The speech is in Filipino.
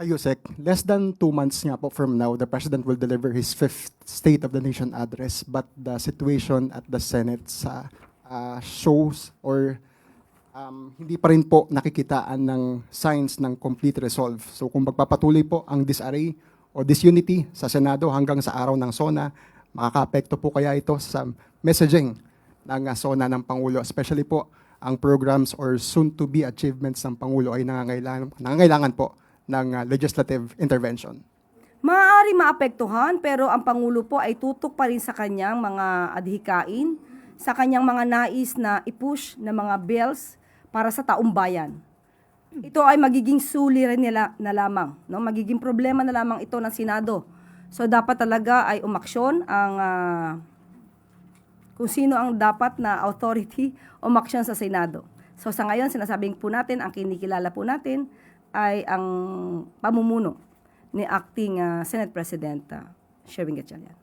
Yusek, less than 2 months nga po from now, the President will deliver his fifth State of the Nation address. But the situation at the Senate shows or hindi pa rin po nakikitaan ng signs ng complete resolve. So kung magpapatuloy po ang disarray o disunity sa Senado hanggang sa araw ng SONA, makaka-apekto po kaya ito sa messaging ng SONA ng Pangulo, especially po ang programs or soon-to-be achievements ng Pangulo ay nangangailangan po ng legislative intervention. Maaari maapektuhan pero ang Pangulo po ay tutok pa rin sa kanyang mga adhikain, sa kanyang mga nais na i-push na mga bills para sa taong bayan. Ito ay magiging suliran nila na lamang, no? Magiging problema na lamang ito ng Senado. So dapat talaga ay umaksyon ang kung sino ang dapat na authority umaksyon sa Senado. So sa ngayon sinasabing po natin, ang kinikilala po natin ay ang pamumuno ni Acting Senate President Sherwin Gatchalian.